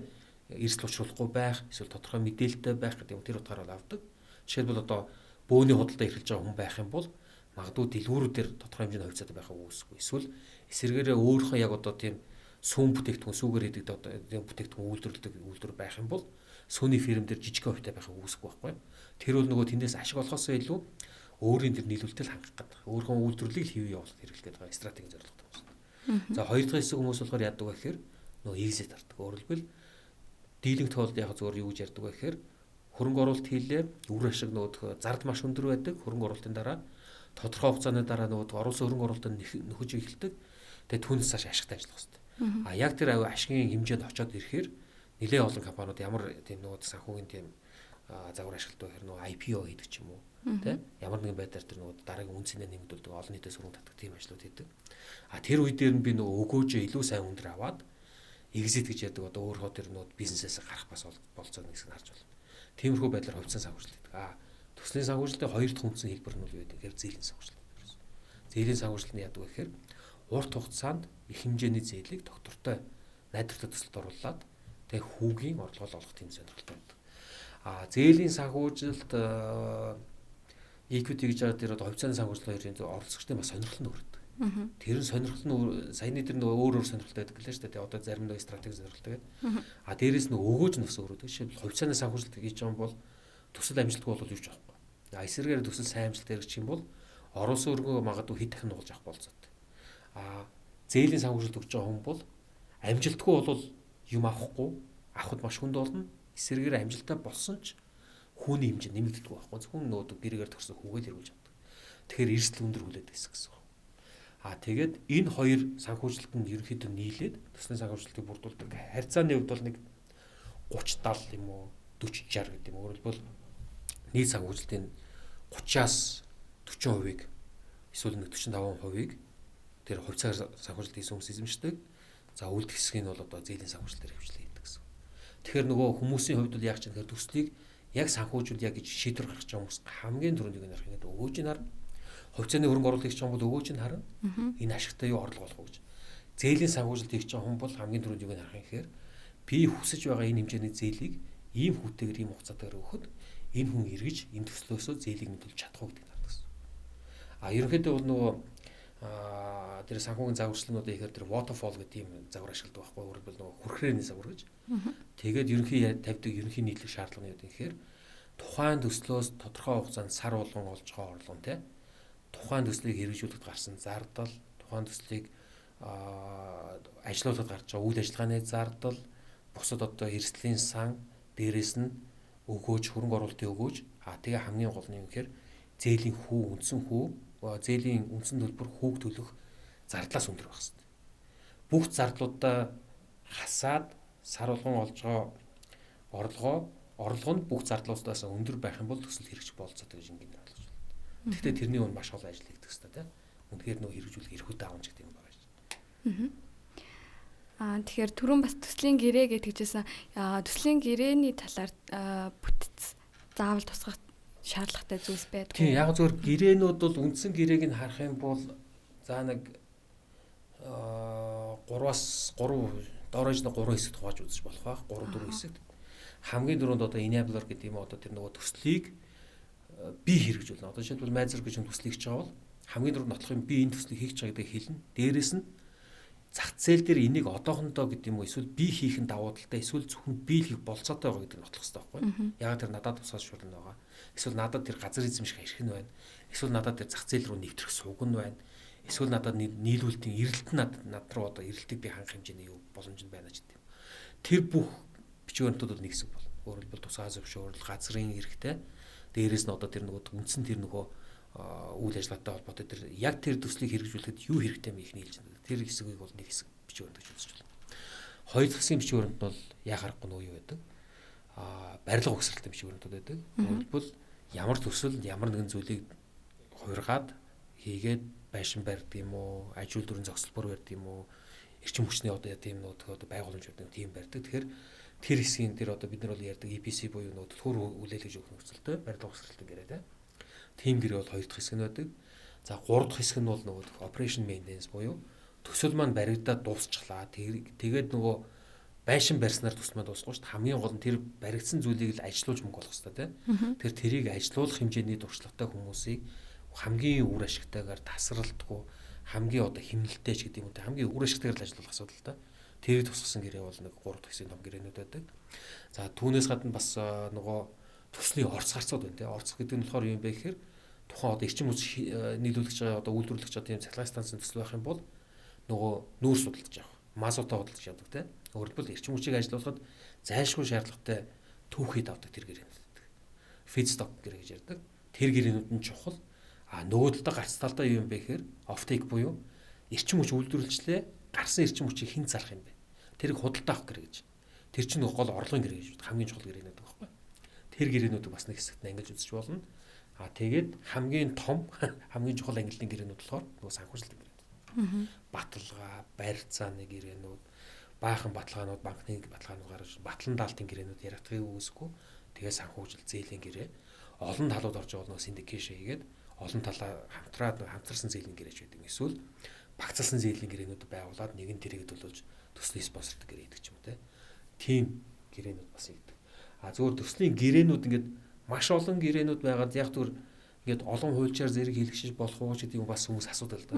эрсдэл учруулахгүй байх, эсвэл тодорхой мэдээлэлтэй байх гэдэг юм тэр утгаараа авдаг. Жишээлбэл одоо бөөний худалдаа эрхэлж байгаа хүн байх юм бол магадгүй дэлгүүрүүдээр тодорхой хэмжээний хувьцаатай байхаа үүсэхгүй. Эсвэл эсвэргээрээ өөрийнхөө яг одоо тийм сүүн бүтээгдэхүүн сүүгээр хийдэг одоо тийм бүтээгдэхүүн үйлдвэрлэдэг байх юм бол сүүний фирмээр жижиг хувьтай байхаа үүсэхгүй байхгүй. Тэр бол нөгөө тэндээс ашиг олохоос илүү өөрийн тэр нийлүүлэлтэд хангах гэдэг. Өөрийнхөө үйлдвэрлэлийг хэвээ явуулах хэрэглэх гэдэг стратегийн зорилготой байна. За хоёр дахь хэсэг хүмүүс болохоор яадаг вэ гэхээр нөгөө exit гардаг. Өөрөлдвөл дийлэнх тоолд яг зөвөр юу гэж ярьдаг вэ гэхээр хөрөнгө оруулалт хийлээ, үр ашиг нөгөө зардал маш өндөр байдаг. Хөрөнгө оруулалтын дараа тодорхой хугацааны дараа нөгөө оруулсан хөрөнгө оруулалтанд нөхөж эхэлдэг. Тэгээ түүнээс цааш ашигтай ажиллах хэрэгтэй. А яг тэр ашигын хэмжээнд очиод ирэхээр нэлээд олон компаниуд ямар тийм нөгөө санхүүгийн тийм загвар ашиглалтаа гэхээр нөгөө IPO хийдэг ч юм уу. Тэ ямар нэгэн байдлаар тэр нөгөө дараагийн үнцнээ нэмэгдүүлдэг, олон нийтээс хөрөнгө татдаг тийм ажлууд хийдэг. А тэр үе дээр нь би нөгөө өгөөжөө илүү сайн өндөр аваад exit гэж яддаг одоо өөрөө тэр нөгөө бизнесээс гарах бас болцоог нэгсэг харж байна. Тиймэрхүү байдлаар хувьцаан санхүүжилт гэдэг. Төслийн санхүүжилтийн хоёр дахь үндсэн хэлбэр нь бол юу гэдэг гэхээр зээлийн санхүүжилт. Зээлийн санхүүжилт нь яадаг вэ гэхээр урт хугацаанд их хэмжээний зээлийг доктортой найдвартай төсөлд оруулаад тэгээ хүүгийн орлогоо олох тийм сонирхолтой байдаг. Зээлийн санхүүжилт equity гэж байгаа тэр одоо хувьцааны санхүүжилт хоёрын оролцогчдын бас сонирхол нь өөрөд. Тэр нь сонирхол нь саяны тэр нөгөө өөр сонирхолтой байдаг лээ шүү дээ. Одоо зарим нэг стратеги сонирхолтой гэдэг. Дээрээс нөгөө өгөөж нь бас өөрөд. Жишээлбэл хувьцааны санхүүжилт хийж байгаа юм бол төсөл амжилтгүй бол юу ч авахгүй. Эсрэгээр төсөл сайн амжилт хэрэгжих юм бол оруулсан өргөө магадгүй хэд дахин нуулж авах болцоотой. Зээлийн санхүүжилт өгч байгаа хүн бол амжилтгүй бол юм авахд маш хүнд болно. Эсрэгээр амжилттай болсон ч хүүний хэмжээ нэмэгддэг байхгүй. Зөвхөн нөөд гэрээгээр төрсөн хүүгээ л хэрэгүүлж авдаг. Тэгэхээр эрсдэл өндөр хүлээд байсан гэсэн. Тэгээд энэ хоёр санхүүжилт нь ерөнхийдөө нийлээд төслийн санхүүжилтийг бүрдүүлдэг. Харьцааны хувьд бол нэг 30-70 юм уу 40-60 гэдэг юм. Өөрөлдвөл нийт санхүүжилтийн 30-аас 40% эсвэл 45% тэр хувьцаар санхүүжилт хийсэн хүмүүс эзэмшдэг. За үлдэх хэсгийг нь бол одоо зээлийн санхүүжилтээр хөвчлээ гэдэг гэсэн. Тэгэхээр нөгөө хүмүүсийн хувьд бол яг ч тэгэхээр төслийг яг санхүүжүүл яг гэж шийдвэр гаргаж байгаа хүмүүс хамгийн түрүүнд юу нэрх ингээд өгөөж нь харна. Хувьцааны хөрөнгө оруулалт хийж байгаа хүн бол өгөөж нь харна. Энэ ашигтай юу орлого болох вэ гэж. Зээлийн санхүүжилт хийж байгаа хүн бол хамгийн түрүүнд юу нэрх юм гэхээр би хүсэж байгаа энэ хэмжээний зээлийг ийм хүүтэйгээр ийм хугацаатаар өгөхөд энэ хүн эргэж энэ төслөөсөө зээлийг мэдүүлж чадах уу гэдэг нь гэсэн. Ерөнхийдөө бол нөгөө тэр санхүүгийн загварчлалнуудыг ихээр тэр waterfall гэдэг юм загвар ашигладаг байхгүй юу? Өөрөлдвөл нөгөө хүрхрээний загвар гэж. Тэгээд ерөнхий тавьдаг ерөнхий нийтлэг шаардлага нь юу гэхээр тухайн төслөөс тодорхой хугацаанд сар болгон олж байгаа орлого те. Тухайн төслийг хэрэгжүүлэхэд гарсан зардал, тухайн төслийг ажлуулахад гарч байгаа үйл ажиллагааны зардал, бусад одоо эрсдлийн сан, дээрээс нь өгөөж хөрөнгө оруулалтын өгөөж, тэгээ хамгийн гол нь юм гэхээр зээлийн зээлийн үндсэн төлбөр хүүг төлөх зардлаас өндөр байх хэрэгтэй. Бүх зардлуудаа хасаад сар болгон олж байгаа орлого нь бүх зардлуудаас өндөр байх юм бол төсөл хэрэгжих болцоотой гэж ингэж ойлгож байна. Гэхдээ тэрний үн маш олон ажил хийдэг хэвээр тийм. Үнэхээр нөгөө хэрэгжүүлэх эрхүүд аавч гэдэг юм байна шүү. Тэгэхээр түрүүн бас төслийн гэрээ гэжсэн. Төслийн гэрээний талаар бүтц заавал тусгах шаардлагатай зүйлс байдаг. Тийм, яг зөвхөн гэрээнүүд бол үндсэн гэрээг нь харах юм бол за нэг 3-аас 3 доорож нь 3 хэсэгт хувааж үзэж болох байх. 3-4 хэсэгт. Хамгийн дөрөнд одоо enabler гэдэг юм одоо тэр нөгөө төслийг би хэрэгжүүлнэ. Одоо жишээлбэл майзер гэж юм төслийг хийж байгаа бол хамгийн дөрөнд нотлох юм би энэ төслийг хийж байгаа гэдгийг хэлнэ. Дээрээс нь зах зээл дээр энийг одоохондоо гэдэг юм уу эсвэл би хийх нь давуу талтай эсвэл зөвхөн би хийх болцоотой байгаа гэдэг нь нотлох хэрэгтэй байхгүй. Яг тэр надад тусгаж шуурна байгаа. Эсвэл надад тэр газар эзэмших ашиг нь байна. Эсвэл надад тэр зах зээл рүү нэвтрэх сувг нь байна. Эсвэл надад нийлүүлэлтийн эрэлт нь над руу одоо эрэлтийг би хангах хэмжээний юу боломж нь байна ч гэдэг юм. Тэр бүх бичвэрнүүд бол нэг хэсэг бол. Өөрөөр хэлбэл тусгай зөвшөөрөл, газрын эрхтэй. Дээрээс нь одоо тэр нөгөө үндсэн тэр нөгөө үйл ажиллагаатай холбоотой тэр яг тэр төслийг хэрэгжүүлэхэд юу хэрэгтэй юм их нийлж байна. Тэр хэсгийг бол нэг хэсэг бичвэрнүүд гэж үзэж байна. Хоёр дахь хэсгийн бичвэрнүүд бол яа харахгүй нөгөө юу байдаг. Барилга угсралтай бичвэрнүүд байдаг. Өөрөлдвөл ямар төсөл ямар нэгэн зүйлийг хуургаад хийгээд байшин барьдаг юм уу, аж үйлдвэрийн зохицол барьдаг юм уу, эрчим хүчний одоо тийм нөгөө байгууламж байдаг тийм барьдаг. Тэгэхээр тэр хэсгийн тэр одоо бид нар бол ярьдаг EPC буюу нөгөө төлхөр хүлээлгэж өгөх нөхцөлтэй барилга угсралтай гэрээ тэ. Тим гэрээ бол хоёр дахь хэсэг нь байдаг. За гурав дахь хэсэг нь бол нөгөө operation maintenance буюу төсөл маань баригдаад дуусчихлаа. Тэгээд нөгөө байшин барьснаар төсөл маань дуусахгүй шүү дээ. Хамгийн гол нь тэр баригдсан зүйлийг л ажилуулж мөнгө олох хэрэгтэй тийм. Тэр тэрийг ажилуулах хэмжээний туршлагатай хүмүүсийг хамгийн үр ашигтайгаар тасралтгүй хамгийн одоо хэмнэлттэй ч гэдэг юм уу хамгийн үр ашигтайгаар л ажилуулах асуудал та. Тэрийг тусгасан гэрээ бол нэг 3 дахь хэсгийн том гэрээнүүд байдаг. За түүнээс гадна бас нөгөө төслийн орц гарцууд байна тийм. Орц гэдэг нь болохоор юм бэ гэхээр тухайн одоо эрчим хүч нийлүүлэгч байгаа одоо үйлдвэрлэгч одоо тийм цахилгаан станцын төсөл байх юм бол нөгөө нүүр судалж явах, мазутаа худалдаж явдаг тийм. Өөрөлдвөл эрчим хүчийг ажилуулахад зайлшгүй шаардлагатай түүхийд авдаг тэр гэрээнүүд байдаг. Feedstock гэрээ гэж ярьдаг. Тэр гэрээнүүд нь чухал. Нөгөө талдаа гарц талдаа юу юм бэ гэхээр offtake буюу эрчим хүч үйлдвэрлэлчлээ гарсан эрчим хүчийг хэн зарах юм бэ? Тэрийг худалдаа авах гэрээ гэж. Тэр чинь гол орлогын гэрээ гэж хамгийн чухал гэрээнүүд байхгүй. Тэр гэрээнүүдийг бас нэг хэсэгт ангилж үзэж болно. Тэгээд хамгийн том хамгийн чухал ангиллын гэрээнүүд болохоор нөгөө санхүүжилтийн гэрээнүүд. Баталгаа, барьцааны гэрээнүүд, баахан баталгаанууд, банкны баталгаанууд гарч батлан даалтын гэрээнүүд яригдахыг үүсэхгүй. Тэгээ санхүүжил зээлийн гэрээ олон талууд орж байгаа нөгөө синдикейшн хийгээд олон талаа хамтрсан зээлийн гэрээч байдаг. Эсвэл багцлсан зээлийн гэрээнүүд байгуулад нэгэн тэрийг төлөвлөж төслийн спонсордог гэрээ гэдэг ч юм уу те. Тийм гэрээнүүд бас ийгдэг. Зөвхөн төслийн гэрээнүүд ингээд маш олон гэрээнүүд байгаад яг түр ингээд олон хуульчаар зэрэг хийлгэж болох уу гэдэг юм бас хүмүүс асуудал л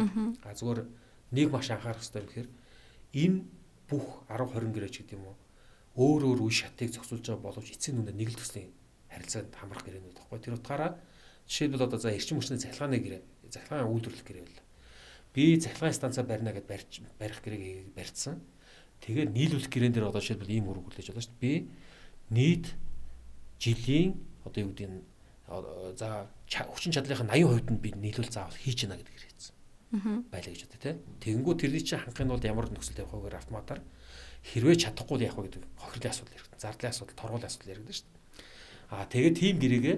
да. Зөвхөн нэг маш анхаарах хэрэгтэй юм гэхээр энэ бүх 10 20 гэрээч гэдэг юм уу өөр үе шатыг зохицуулж байгаа боловч эцсийн нүдэ нэг л төслийн харилцаанд хамрах гэрээнүүд байхгүй. Тэр утгаараа жишээлбэл одоо за эрчим хүчний цахилгааны гэрээ, цахилгаан үйлдвэрлэх гэрээ байл. Би цахилгаан станцаа барина гэд барих гэрээг барьцсан. Тэгээд нийлүүлэх гэрээн дээр одоо жишээлбэл ийм үр хүлээж болно шүү дээ. Би нийт жилийн одоо юу гэдэг нь за хүчин чадлынхаа 80% нь би нийлүүл заавал хийж гинэ гэдэг хэрэгцсэн. Байлаа гэж бодё те. Тэгэнгүүт тэрний чинь хангахын бол ямар нөхцөлтэй явах вэ гэхээр автоматар хэрвээ чадахгүй яах вэ гэдэг хохирлын асуудал яригдана. Зардлын асуудал, торгуулийн асуудал яригдана шүү дээ. Тэгээд тийм гэрээгээ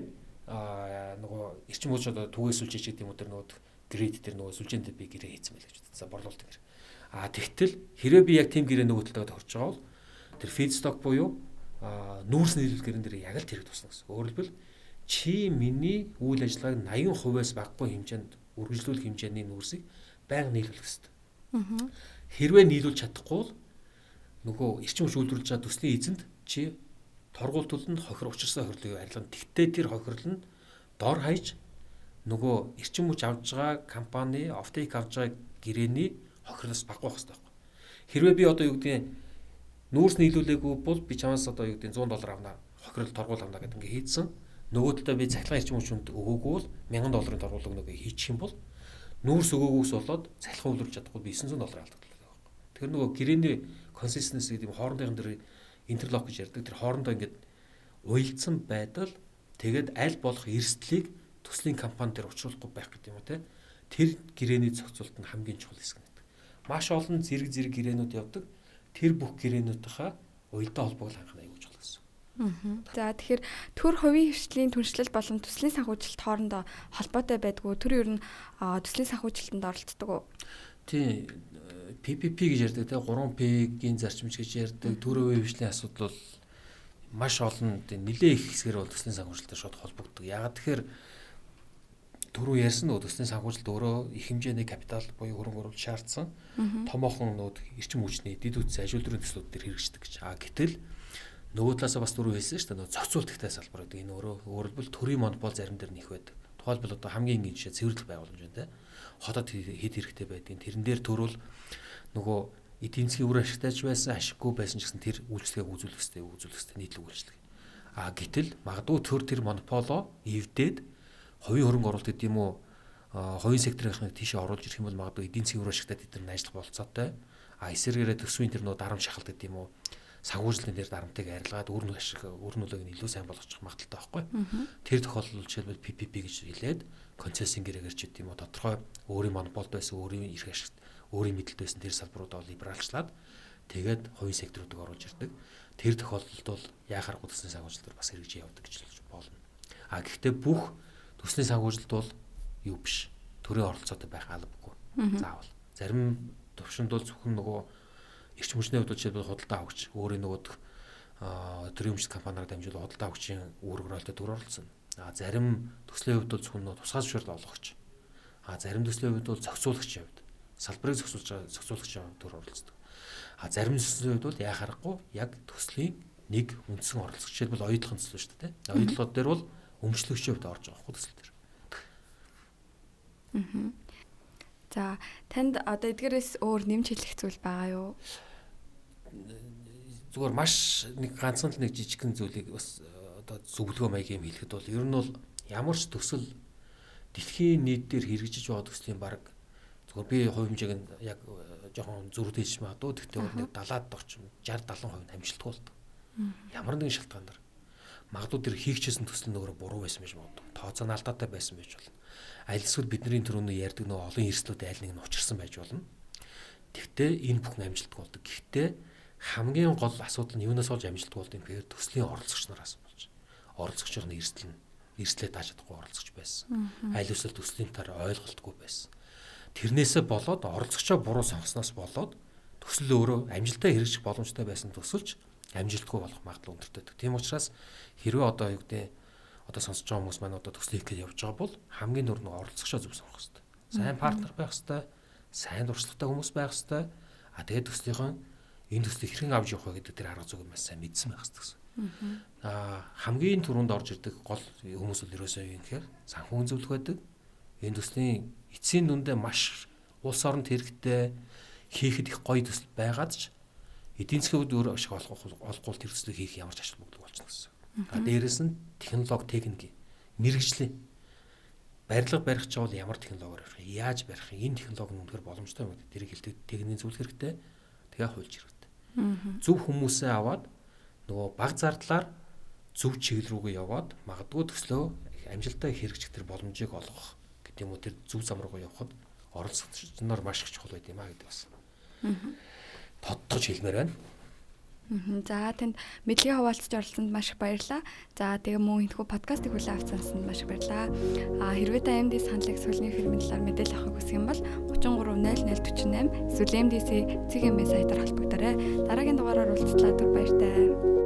нөгөө эрчим хүч одоо түгээс сүлжээч гэдэг юм уу тэр нөгөө грейд дээр нөгөө сүлжээнд би гэрээ хийсэн байлаа гэж бодсон. Борлуулалт гэрээ. Тэгтэл хэрвээ би яг тийм гэрээ нөгөө талдаа хорж байгаа бол тэр feedstock буюу нүүрс нийлүүлэх гэрэн дээр яг л тэрэг тусна гэсэн. Өөрөлдвөл чи миний үйл ажиллагааг 80%-аас багагүй хэмжээнд үргэлжлүүлэх хэмжээний нүүрсийг байнга нийлүүлэх хэрэгтэй. Хэрвээ нийлүүлж чадахгүй бол нөгөө эрчим хүч үйлдвэрлэж байгаа төслийн эзэнд чи торгуул төлөнд хохир учирсан хохирлыг арилгана. Тэгтээ тэр хохирол нь дор хаяж нөгөө эрчим хүч авж байгаа компани offtake авж байгаа гэрээний хохирлоос багах хэрэгтэй байхгүй. Хэрвээ би одоо юу гэдгийг нүүрс нийлүүлээгүй бол би чамаас одоо юу гэдгийг $100 авна хохирол торгуул авна гэдэг ингээ хийдсэн. Нөгөө талаа би цахилгаан эрчим хүчинд өгөөгүй бол $1000 торгуулаг нөгөө хийчих юм бол нүүрс өгөөгөөс болоод цахилгаан үйлдвэрлэж чадахгүй би $900 алдаг байхгүй. Тэр нөгөө гэрээний consistency гэдэг юм хоорондын дээр интерлок гэж ярьдаг. Тэр хоорондоо ингээд уялдсан байдал тэгээд аль болох эрсдлийг төслийн компани дээр учруулахгүй байх гэдэг юм уу те. Тэр гэрээний зохицуулалт нь хамгийн чухал хэсэг гэдэг. Маш олон зэрэг гэрээнүүд явдаг. Тэр бүх гэрээнүүдийнхаа уялдаа холбоог хангах аюул чухал гэсэн. За тэгэхээр төр хувийн хвшлийн түншлэл болон төслийн санхүүжилт хоорондоо холбоотой байдгүй. Төр ер нь төслийн санхүүжилтэнд оролцдог уу? Тийм. PPP гэж ярьдаг те 3P-ийн зарчимч гэж ярьдаг. Төр хувийн хвшлийн асуудал бол маш олон нэлээ их хэсгээр бол төслийн санхүүжилттэй шууд холбогддог. Яагаад тэгэхээр түрүү ярьсан нөө төслийн санхүүжилт өөрөө их хэмжээний капитал буюу хөрөнгө оруулалт шаардсан. Томоохон нүүд эрчим хүчний дэд үтс ажил дөрвийн төслүүд төр хэрэгждэг гэж. Гэтэл нөгөө талаасаа бас түрүү хэлсэн шүү дээ. Нөгөө зохицуулттай салбар гэдэг. Энэ өөрөлдвөл төрийн монопол зарим дээр нэх байдаг. Тухайлбал одоо хамгийн энгийн жишээ цэвэрлэх байгууламж байна те. Хотод хэд хэрэгтэй байдгийг тэрэн дээр төрүүл нөгөө эдийн засгийн үр ашигтайч байсан, ашиггүй байсан ч гэсэн тэр үйлчлэгийг үзүүлэх хэрэгтэй нийтлэг үйлчлэг. Гэтэл магадгүй тэр монополоо эвдээд хувийн хөрөнгө оруулалт гэдэг юм уу хувийн секторынхыг тийшээ оруулж ирэх юм бол магадгүй эдийн засгийн үр ашигтай тэд нар ажиллах болцоотой. Эсвэргээрээ төсвийн тэр нөө дарамт шахалт гэдэг юм уу санхүүжилтийн дээр дарамтыг арилгаад үр нөлөөг нь илүү сайн болгочих магадaltaй байхгүй. Тэр тохиолдолд жишээлбэл PPP гэж хэлээд концессийн гэрээгээр ч гэдэг юм уу тодорхой өөрийн монополд байсан өөрийн эрх ашигт өөрийн мэдлэлд байсан тэр салбаруудаа либералчлаад тэгээд хувийн секторуудыг оруулж ирдэг. Тэр тохиолдолд бол яахаар төслийн санхүүжилтээр бас хэрэгжиж явдаг гэж болно. Гэхдээ бүх төслийн санхүүжилт бол юу биш. Төрийн оролцоотой байх албагүй. Заавал. Зарим төвшөнд бол зөвхөн нөгөө эрчим хүчний хувьд жишээлбэл худалдаа авагч өөрийн нөгөө төрийн өмчт компаниар дамжуулан худалдаа авагчийн үүрэг төр оролцсон. Зарим төслийн хувьд бол зөвхөн нөгөө тусгай зөвшөөрөл олгогч. Зарим төслийн хувьд бол зохицуулагчийн хувьд салбарыг зохицуулагчийн төр оролцдог. Зарим төслийн хувьд бол яхаарахгүй яг төслийн нэг үндсэн оролцогч жишээлбэл оюутлахын төсөл шүү дээ. Оюутлогод дээр бол өмчлөгчийн хувьд орж байгаа хөсөл төр. За танд одоо эдгээрээс өөр нэмж хэлэх зүйл байгаа юу? Зүгээр маш нэг ганцхан л нэг жижигхэн зүйлийг бас одоо зөвлөгөө маягийн хэлэхэд бол ер нь бол ямар ч төсөл дэлхийн нийт дээр хэрэгжиж байгаа төслийн баг зүгээр би хувь хэмжээг нь яг жоохон зөрүүд хэлж магадгүй. Тэгтээ бол нэг 70-д орчим 60-70% амжилттай болдог. Ямар нэгэн шалтгаанаар магадгүй тэр хийгчсэн төсөл нөөрэ буруу байсан байж магадгүй. Тооцоо нь алдаатай байсан байж болно. Аль эсвэл бидний түрүүний ярьдаг нөгөө олон эрсдлүүд аль нэг нь учирсан байж болно. Тэгтээ энэ бүхэн амжилттай болдог. Гэхдээ хамгийн гол асуудал нь юунаас олж амжилттай болдог юм гэхээр төслийн оролцогч нараас болж. Оролцогчийн эрсдлээ тааж чадахгүй оролцогч байсан. Аль эсвэл төслийн таар ойлголтгүй байсан. Тэрнээсээ болоод оролцогчоо буруу сонгосноос болоод төсөл өөрөө амжилттай хэрэгжих боломжтой байсан төсөлч амжилтгүй болох магадлал өндөртэй. Тийм учраас хэрвээ одоо юу гэдэг одоо сонсож байгаа хүмүүс маань одоо төсөл хийх гэж явж байгаа бол хамгийн дөрөв нь оролцогчоо зөв сонгох хэрэгтэй. Сайн партнер байх хэрэгтэй, сайн дуршлагатай хүмүүс байх хэрэгтэй. Тэгээд төслийнхөө энэ төслийг хэрхэн авч явах вэ гэдэг тэр арга зүйг маш сайн мэдсэн байх хэрэгтэй гэсэн. Хамгийн түрүүнд орж ирдэг гол хүмүүс бол ерөөсөө юу гэхээр санхүүгийн зөвлөх байдаг. Энэ төслийн эцсийн дүндээ маш улс оронд хэрэгтэй хийхэд их гоё төсөл байгаад ч эдийн засгийн хувьд өөр ашиг олохгүй тэр төслийг хийх ямар ч ашиг бүгд болчихно гэсэн. Дээрээс нь технологи, техник, мэрэгжлийн барилга барих ч бол ямар технологиор барих, яаж барих, энэ технологи нь үнэхээр боломжтой юм гэдэг. Тэрийг хэлдэг техникийн зөвлөх хэрэгтэй. Тэгээ хуульч хэрэгтэй. Зөв хүмүүсээ аваад нөгөө баг зардлаар зөв чиглэл рүүгээ яваад магадгүй төслөө амжилттай хэрэгжих тэр боломжийг олгох гэдэг юм уу тэр зөв зам руугаа явахад оролцогч нар маш их чухал байд юм а гэдэг бас. Тодтогч хэлмээр байна. За танд мэдлэгээ хуваалцаж оролцсонд маш их баярлалаа. За тэгээ мөн энэхүү подкастыг хүлээн авсанд маш их баярлалаа. Хэрвээ та MD саналыг сүүлийн фильмийн талаар мэдээлэл авах хүсэх юм бол 33 0048 эсвэл MDC-ийн цэгийн сайтаар холбогдорой. Дараагийн дугаараар уулзлаа. Түр баяртай.